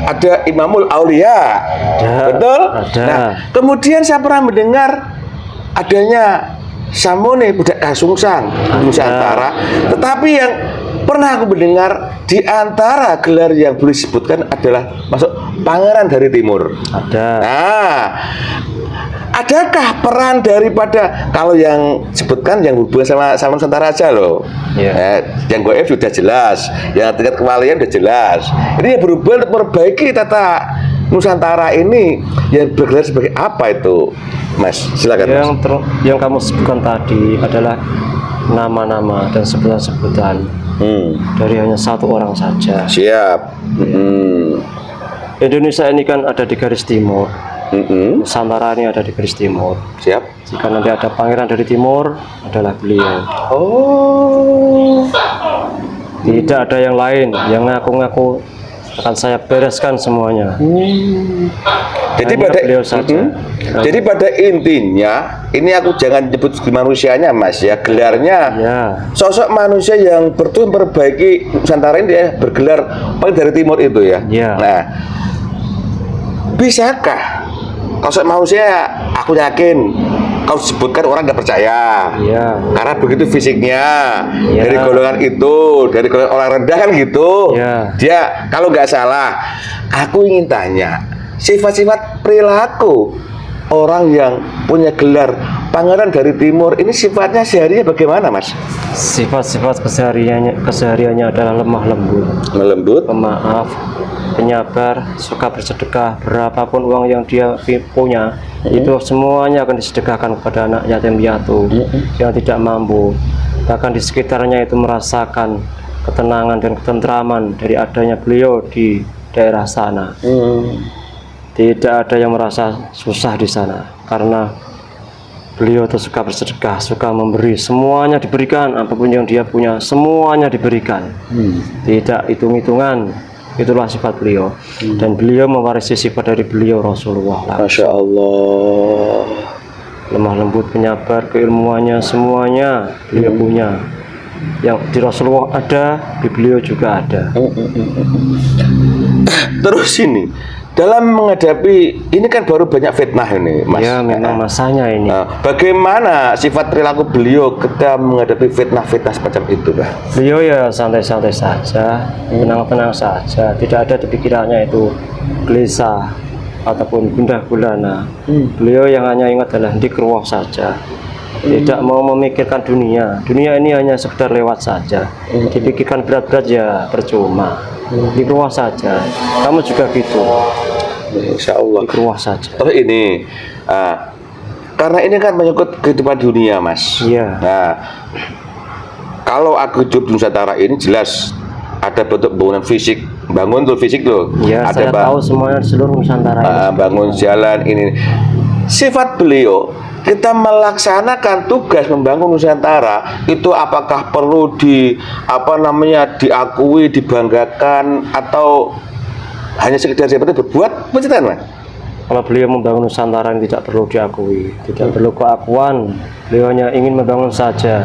ada Imamul Aulia. Ada. Betul? Ada. Nah, kemudian saya pernah mendengar adanya Samone Budak Kasungsang Nusantara. Tetapi yang pernah aku mendengar di antara gelar yang boleh disebutkan adalah masuk Pangeran dari Timur. Ada. Nah, adakah peran daripada kalau yang sebutkan yang hubungan sama Nusantara aja loh? Yang gaib sudah jelas, yang tingkat kewalian sudah jelas. Ini yang berhubungan untuk memperbaiki tata Nusantara ini yang bergelar sebagai apa itu, Mas? Silakan. Yang kamu sebutkan tadi adalah nama-nama dan sebutan-sebutan dari hanya satu orang saja. Siap. Indonesia ini kan ada di garis timur. Nusantara ini ada di garis timur. Siap. Jika nanti ada pangeran dari timur, adalah beliau. Oh. Tidak ada yang lain yang ngaku-ngaku akan saya bereskan semuanya. Jadi hanya pada beliau saja. Jadi pada intinya ini aku jangan nyebut manusianya Mas ya, gelarnya Ya. sosok manusia yang memperbaiki Nusantara ini ya, bergelar paling dari timur itu ya. Ya. Nah, bisakah sosok manusia, aku yakin kalau disebutkan orang tidak percaya. Ya. Karena begitu fisiknya, Ya. dari golongan itu, dari golongan orang rendah kan gitu. Ya. Dia kalau nggak salah, aku ingin tanya sifat-sifat perilaku orang yang punya gelar Pangeran dari Timur ini sifatnya seharinya bagaimana, Mas? Sifat-sifat kesehariannya adalah lemah lembut, Melembut, pemaaf, penyabar, suka bersedekah. Berapapun uang yang dia punya, itu semuanya akan disedekahkan kepada anak yatim piatu yang tidak mampu. Bahkan di sekitarnya itu merasakan ketenangan dan ketentraman dari adanya beliau di daerah sana. Tidak ada yang merasa susah di sana karena beliau itu suka bersedekah, suka memberi, semuanya diberikan, apapun yang dia punya, semuanya diberikan. Tidak hitung-hitungan, itulah sifat beliau. Dan beliau mewarisi sifat dari beliau Rasulullah. Masya Allah. Lemah lembut, penyabar, keilmuannya, semuanya beliau punya. Yang di Rasulullah ada, di beliau juga ada. Terus ini, dalam menghadapi ini kan baru banyak fitnah ini, Mas. Ya, memang masanya ini. Bagaimana sifat perilaku beliau ketika menghadapi fitnah-fitnah semacam itu, Pak? Beliau ya santai-santai saja, tenang-tenang saja. Tidak ada di pikirannya itu gelisah ataupun gundah gulana. Beliau yang hanya ingat adalah dikruwah saja. Tidak mau memikirkan dunia. Dunia ini hanya sekedar lewat saja. Dipikirkan berat-berat ya percuma. Dikruwah saja. Kamu juga gitu. Insya Allah. Dikruwah saja. Terus ini, karena ini kan menyangkut kehidupan dunia, Mas. Iya. Nah, kalau aku hidup di Nusantara ini jelas ada bentuk bangunan fisik, bangun tuh fisik tuh. Ya, ada saya tahu semuanya di seluruh Nusantara ini. bangun jalan ini. Sifat beliau, kita melaksanakan tugas membangun Nusantara itu apakah perlu diakui, dibanggakan, atau hanya sekedar seperti berbuat pencitraan, Mas? Kalau beliau membangun Nusantara ini tidak perlu diakui, tidak perlu keakuan. Beliau hanya ingin membangun saja.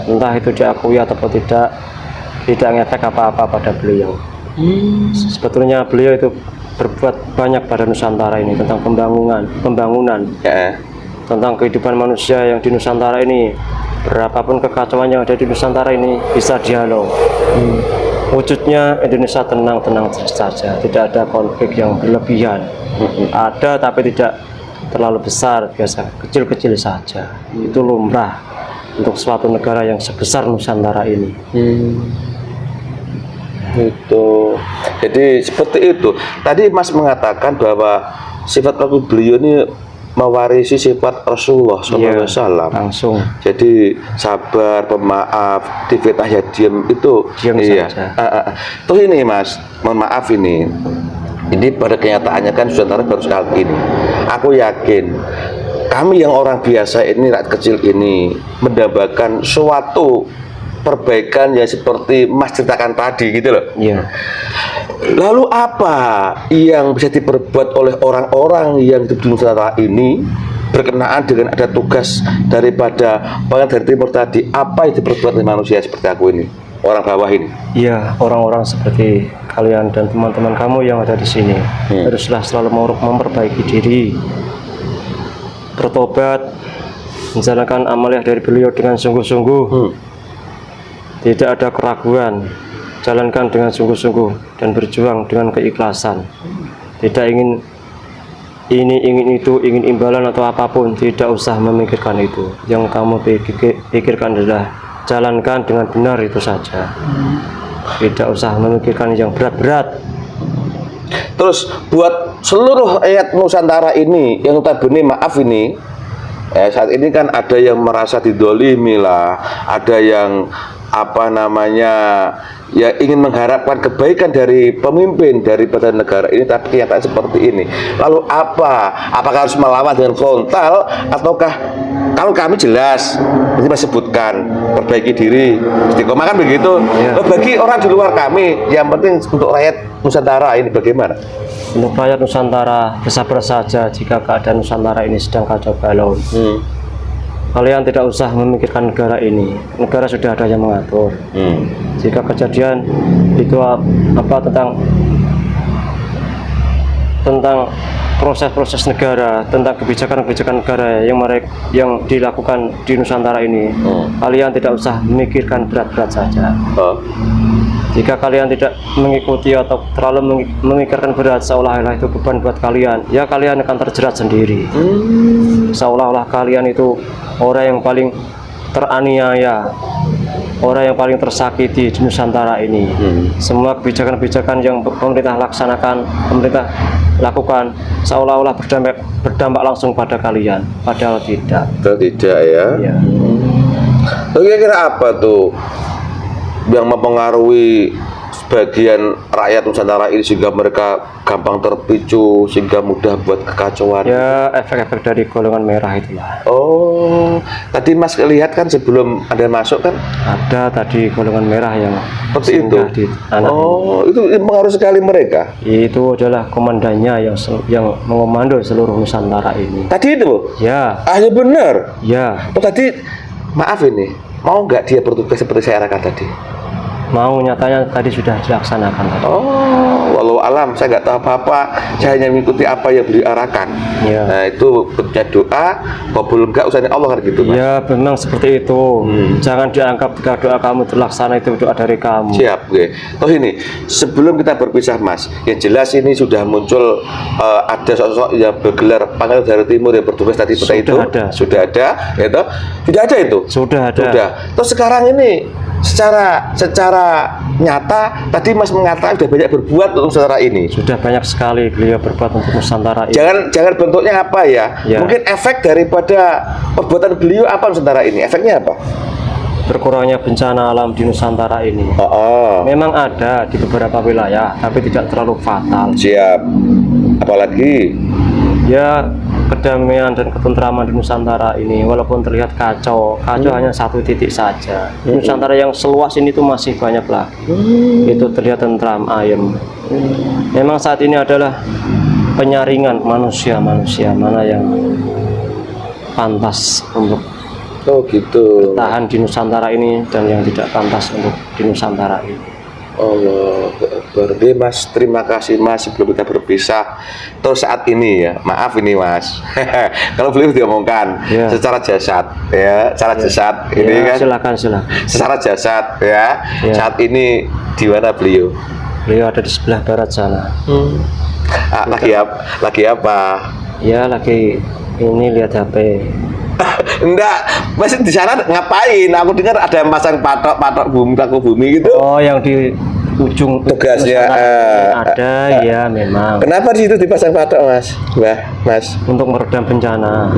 Entah itu diakui atau tidak ngefek apa-apa pada beliau. Sebetulnya beliau itu berbuat banyak pada Nusantara ini tentang pembangunan, tentang kehidupan manusia yang di Nusantara ini. Berapapun kekacauan yang ada di Nusantara ini bisa dihalau. Wujudnya Indonesia tenang-tenang saja, tidak ada konflik yang berlebihan. Ada tapi tidak terlalu besar, biasa kecil-kecil saja. Itu lumrah untuk suatu negara yang sebesar Nusantara ini. Itu. Jadi seperti itu. Tadi Mas mengatakan bahwa sifat beliau ini mewarisi sifat Rasulullah SAW. Langsung. Jadi sabar, pemaaf, di fitnah ya diam itu. Diam saja. Tuh ini, Mas, mohon maaf ini. Ini pada kenyataannya kan Nusantara baru sekali ini. Aku yakin kami yang orang biasa ini, rakyat kecil ini, mendambakan suatu perbaikan yang seperti Mas ceritakan tadi gitu loh. Iya. Lalu apa yang bisa diperbuat oleh orang-orang yang hidup di Nusantara ini berkenaan dengan ada tugas daripada orang dari timur tadi? Apa yang diperbuat oleh manusia seperti aku ini, orang bawah ini? Iya, orang-orang seperti kalian dan teman-teman kamu yang ada di sini haruslah selalu memperbaiki diri, bertobat, menjalankan amaliah dari beliau dengan sungguh-sungguh. Tidak ada keraguan, jalankan dengan sungguh-sungguh dan berjuang dengan keikhlasan. Tidak ingin ini, ingin itu, ingin imbalan atau apapun, tidak usah memikirkan itu. Yang kamu pikirkan adalah jalankan dengan benar itu saja. Tidak usah memikirkan yang berat-berat. Terus buat seluruh rakyat Nusantara ini yang notabene maaf ini, saat ini kan ada yang merasa didolimi lah, ada yang ya ingin mengharapkan kebaikan dari pemimpin daripada negara ini, tapi kenyataan seperti ini. Lalu apakah harus melawan dengan frontal, ataukah kalau kami jelas ini Mas sebutkan perbaiki diri, istiqomah kan begitu. Bagi orang di luar kami, yang penting untuk rakyat Nusantara ini bagaimana? Untuk rakyat Nusantara, bersabar saja jika keadaan Nusantara ini sedang kacau balau. Kalian tidak usah memikirkan negara ini, negara sudah ada yang mengatur. Jika kejadian itu tentang proses-proses negara, tentang kebijakan-kebijakan negara yang dilakukan di Nusantara ini, kalian tidak usah memikirkan berat-berat saja. Jika kalian tidak mengikuti atau terlalu memikirkan berat, seolah-olah itu beban buat kalian, ya kalian akan terjerat sendiri. Seolah-olah kalian itu orang yang paling teraniaya, orang yang paling tersakiti di Nusantara ini. Semua kebijakan-kebijakan yang pemerintah laksanakan, pemerintah lakukan seolah-olah berdampak langsung pada kalian, padahal tidak. Atau tidak ya? Ya. Kira-kira apa tuh yang mempengaruhi sebagian rakyat Nusantara ini sehingga mereka gampang terpicu, sehingga mudah buat kekacauan? Ya, efek-efek dari golongan merah itulah. Oh, tadi Mas lihat kan sebelum Anda masuk kan Ada tadi golongan merah yang seperti itu. singgah di anak Oh, itu mempengaruhi sekali mereka. ini. Itu adalah komandannya yang mengomando seluruh Nusantara ini. Tadi itu, Ya, ya benar. ya, Oh tadi, maaf ini, mau nggak dia bertugas seperti saya arahkan tadi? mau, nyatanya tadi sudah dilaksanakan tadi. Oh, walau alam, saya nggak tahu apa-apa, saya hanya mengikuti apa yang beliau arahkan. Ya. Nah itu bentuknya doa, kabul enggak usahanya Allah kan gitu, Mas. Ya, memang seperti itu. Jangan dianggap jika doa kamu terlaksana itu doa dari kamu. Siap, gue. Toh ini, sebelum kita berpisah, Mas, yang jelas ini sudah muncul ada sosok yang bergelar Pangeran dari Timur yang bertugas tadi seperti itu. Sudah ada. Ya toh? Sudah ada itu. Sudah ada. Sudah. Terus sekarang ini secara nyata tadi Mas mengatakan sudah banyak berbuat untuk Nusantara ini. Sudah banyak sekali beliau berbuat untuk Nusantara ini. Jangan bentuknya apa ya? Ya. Mungkin efek daripada perbuatan beliau apa Nusantara ini? Efeknya apa? Berkurangnya bencana alam di Nusantara ini. Memang ada di beberapa wilayah, tapi tidak terlalu fatal. Siap. Apalagi Ya, kedamaian dan ketentraman di Nusantara ini walaupun terlihat kacau hanya satu titik saja. Di Nusantara yang seluas ini tuh masih banyak lagi. Itu terlihat tentram, ayem. Memang saat ini adalah penyaringan manusia-manusia mana yang pantas untuk oh gitu. tahan di Nusantara ini dan yang tidak pantas untuk di Nusantara ini. Allah Akbar. Mas, terima kasih Mas sebelum kita berpisah. Terus saat ini ya, maaf ini Mas. Kalau beliau diomongkan Ya. secara jasad ya, secara jasad ini Ya, kan. silakan. Secara jasad ya. Ya. Saat ini di mana beliau? Beliau ada di sebelah barat sana. Lagi apa? Ya, lagi ini lihat HP. Enggak, masih di sana ngapain? Aku dengar ada yang pasang patok bumi gitu. Oh, yang di ujung Tugasnya, ada ya memang Kenapa di situ dipasang patok, Mas? Mas. untuk meredam bencana.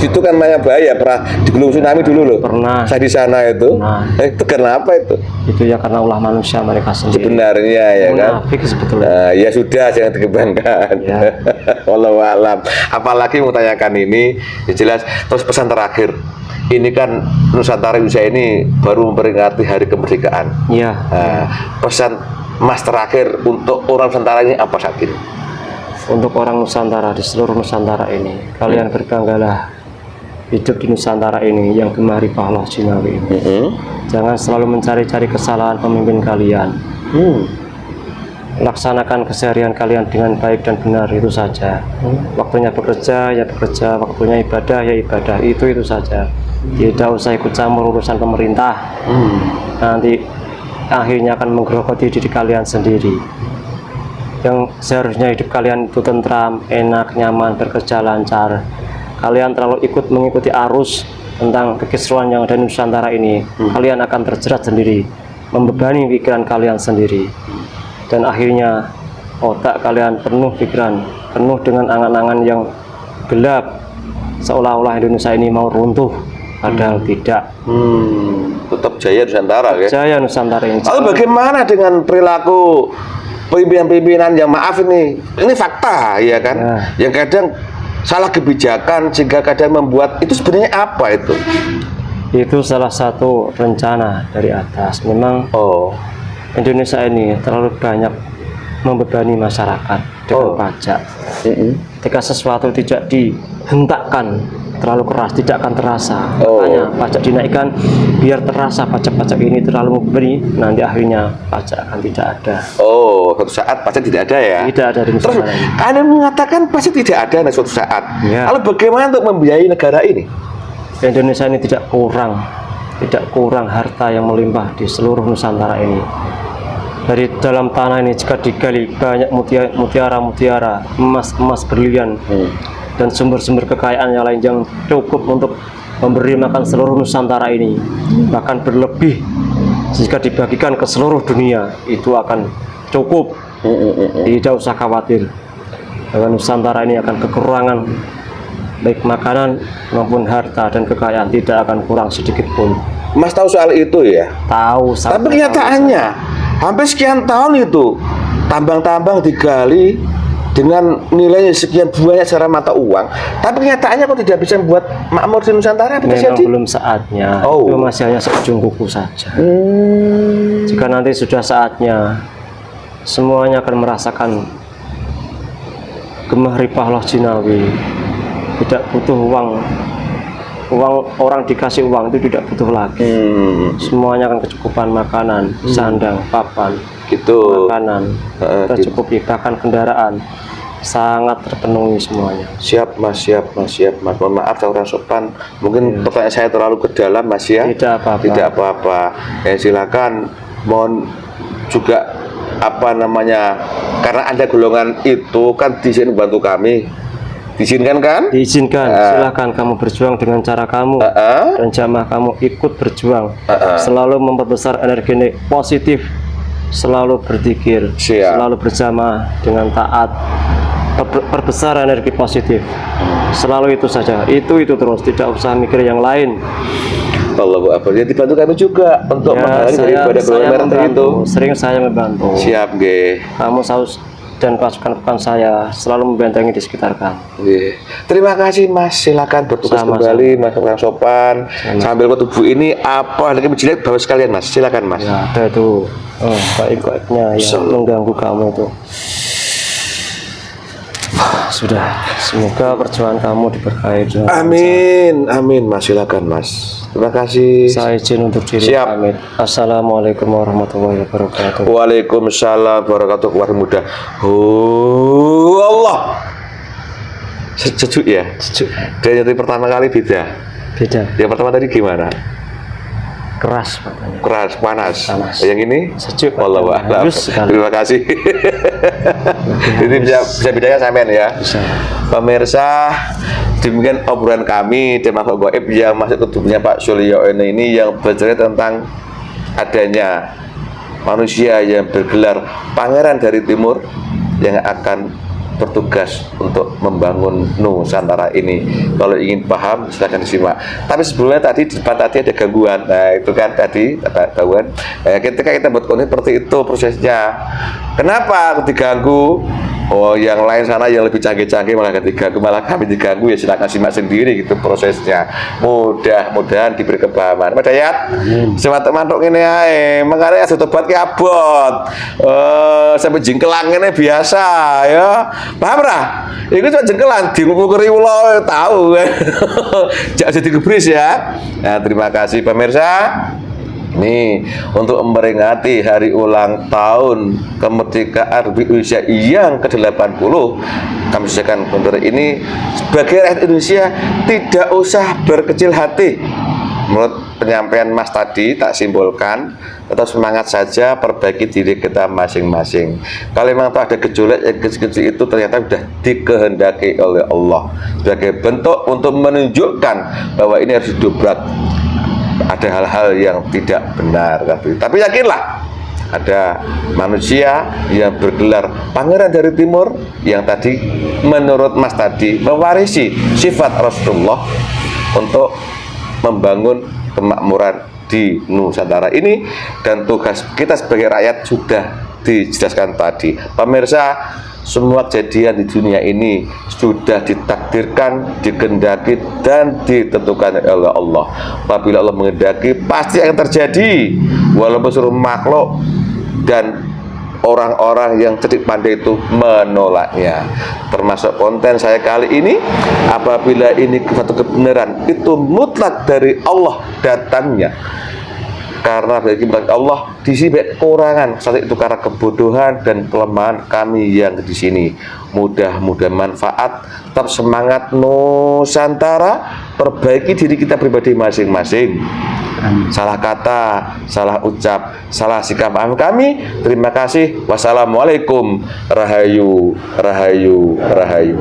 Situ kan banyak bahaya, pernah digulung tsunami dulu loh. Pernah. Saya di sana itu. Pernah. Itu kenapa itu? Itu ya karena ulah manusia mereka sendiri. Sebenarnya ya kan. Munafik sebetulnya. Nah, ya sudah jangan dikembangkan. Ya. Wallahu alam. Apalagi mau tanyakan ini, ya jelas. Terus pesan terakhir. Ini kan Nusantara Indonesia ini baru memperingati hari kemerdekaan. Iya. Nah, pesan Mas terakhir untuk orang Nusantara ini apa saat ini? Untuk orang Nusantara di seluruh Nusantara ini, kalian berbanggalah hidup di Nusantara ini yang gemari pahlawan Jinawi ini. Jangan selalu mencari-cari kesalahan pemimpin kalian. Laksanakan keseharian kalian dengan baik dan benar, itu saja. Waktunya bekerja ya bekerja, waktunya ibadah ya ibadah, itu saja. Tidak usah ikut campur urusan pemerintah. Nanti akhirnya akan menggerogoti diri kalian sendiri. Yang seharusnya hidup kalian itu tentram, enak, nyaman, bekerja lancar. Kalian terlalu ikut mengikuti arus tentang kekisruhan yang ada di Nusantara ini. Kalian akan terjerat sendiri, membebani pikiran kalian sendiri. Dan akhirnya otak kalian penuh pikiran, penuh dengan angan-angan yang gelap, seolah-olah Indonesia ini mau runtuh, padahal tidak. Tetap jaya Nusantara ya. Jaya Nusantara ini. Lalu bagaimana dengan perilaku pimpinan-pimpinan yang maaf ini fakta ya kan, Ya. yang kadang salah kebijakan sehingga kadang membuat itu sebenarnya apa itu? Itu salah satu rencana dari atas. Memang Indonesia ini terlalu banyak membebani masyarakat dengan pajak. Ketika sesuatu tidak dihentakkan terlalu keras, tidak akan terasa. Makanya pajak dinaikkan biar terasa pajak-pajak ini terlalu membebani, nanti akhirnya pajak akan tidak ada. Suatu saat pajak tidak ada ya? Tidak ada di Terus Nusantara ini. kalian mengatakan pajak tidak ada nah, suatu saat. Ya. Lalu bagaimana untuk membiayai negara ini? Indonesia ini tidak kurang harta yang melimpah di seluruh Nusantara ini. Dari dalam tanah ini jika digali banyak mutiara, emas berlian, dan sumber-sumber kekayaan yang lain yang cukup untuk memberi makan seluruh Nusantara ini, bahkan berlebih. Jika dibagikan ke seluruh dunia, itu akan cukup. Tidak usah khawatir bahwa Nusantara ini akan kekurangan baik makanan maupun harta dan kekayaan, tidak akan kurang sedikit pun. Mas tahu soal itu ya? Tahu. Tapi kenyataannya hampir sekian tahun itu tambang-tambang digali dengan nilai sekian banyak secara mata uang, tapi kenyataannya kok tidak bisa membuat makmur di Nusantara. Memang belum saatnya. Itu masih hanya seujung kuku saja. Jika nanti sudah saatnya, semuanya akan merasakan gemah ripah loh Jinawi. Tidak butuh uang orang dikasih uang itu tidak butuh lagi. Semuanya akan kecukupan makanan, sandang, papan, gitu, makanan tercukupi, bahkan kendaraan sangat terpenuhi semuanya. Siap mas. Mohon maaf orang sopan, mungkin pertanyaan saya terlalu ke dalam mas ya. Tidak apa-apa. Silakan. Mohon juga karena Anda golongan itu kan diizinkan bantu kami. Diizinkan kan? Diizinkan. Silakan kamu berjuang dengan cara kamu, dan jamaah kamu ikut berjuang. Selalu memperbesar energi positif, selalu berzikir, selalu berjamaah dengan taat, perbesar energi positif. Selalu itu saja. Itu terus, tidak usah mikir yang lain. Allahu Akbar. Jadi dibantu kami juga untuk menghalangi daripada golongan itu. Sering saya membantu. Siap, nggih. Kamu saus dan pasukan saya selalu membentengi di sekitar kamu. Terima kasih mas, silakan bertugas kembali mas orang sopan. Sambil tubuh ini apa lagi menjilat bawa sekalian mas, silakan mas. Ya, ada itu baik-baiknya yang mengganggu kamu itu. Sudah, semoga perjuangan kamu diberkahi. Amin mas, silakan mas. Terima kasih. Saya izin untuk diri pamit. Assalamualaikum warahmatullahi wabarakatuh. Waalaikumsalam warahmatullahi wabarakatuh. Allah. Sejuk ya? Sejuk. Dan yang pertama kali beda. Yang pertama tadi gimana? Keras katanya. Keras, panas. Yang ini sejuk. Wallahu a'lam. Terima kasih. Ini bisa bedanya sampean ya. Bisa. Pemirsa, demikian obrolan kami di makhluk gaib yang masuk ke tubuhnya Pak Suryo ini yang bercerita tentang adanya manusia yang bergelar Pangeran dari Timur yang akan bertugas untuk membangun Nusantara ini. Kalau ingin paham silahkan disimak. Tapi sebelumnya tadi di depan tadi ada gangguan. Nah itu kan tadi ada gangguan. Ketika kita buat konten seperti itu prosesnya. Kenapa diganggu? Oh, yang lain sana yang lebih canggih-canggih malah diganggu, malah kami diganggu, ya silakan simak sendiri gitu prosesnya. Mudah-mudahan diberi kepahaman. Medayat, semantuk ini ae, makanya ada tobat ke abot. Sampai jengkelang ini biasa ya. Paham lah? Itu cuma jengkelang, diukuri ulo tahu kan. Jangan jadi gebris ya. Nah, terima kasih pemirsa. Nih, untuk memperingati hari ulang tahun kemerdekaan Republik Indonesia yang ke-80, kami sampaikan konten ini sebagai rakyat Indonesia tidak usah berkecil hati. Menurut penyampaian Mas tadi, tak simpulkan, tetap semangat saja, perbaiki diri kita masing-masing. Kalau memang ada gejolak yang kecil-kecil itu ternyata sudah dikehendaki oleh Allah sebagai bentuk untuk menunjukkan bahwa ini harus didobrak. Ada hal-hal yang tidak benar, tapi yakinlah ada manusia yang bergelar Pangeran dari Timur yang tadi menurut Mas tadi mewarisi sifat Rasulullah untuk membangun kemakmuran di Nusantara ini, dan tugas kita sebagai rakyat sudah dijelaskan tadi. Pemirsa, semua kejadian di dunia ini sudah ditakdirkan, dikehendaki dan ditentukan oleh Allah. Apabila Allah menghendaki, pasti akan terjadi, walaupun seluruh makhluk dan orang-orang yang cerdik pandai itu menolaknya. Termasuk konten saya kali ini, apabila ini satu kebenaran itu mutlak dari Allah datangnya. Karena bagi Allah di sini banyak kekurangan, saat itu karena kebodohan dan kelemahan kami yang di sini. Mudah-mudahan manfaat. Tetap semangat Nusantara, perbaiki diri kita pribadi masing-masing. Salah kata, salah ucap, salah sikap kami. Terima kasih. Wassalamualaikum. Rahayu, rahayu, rahayu.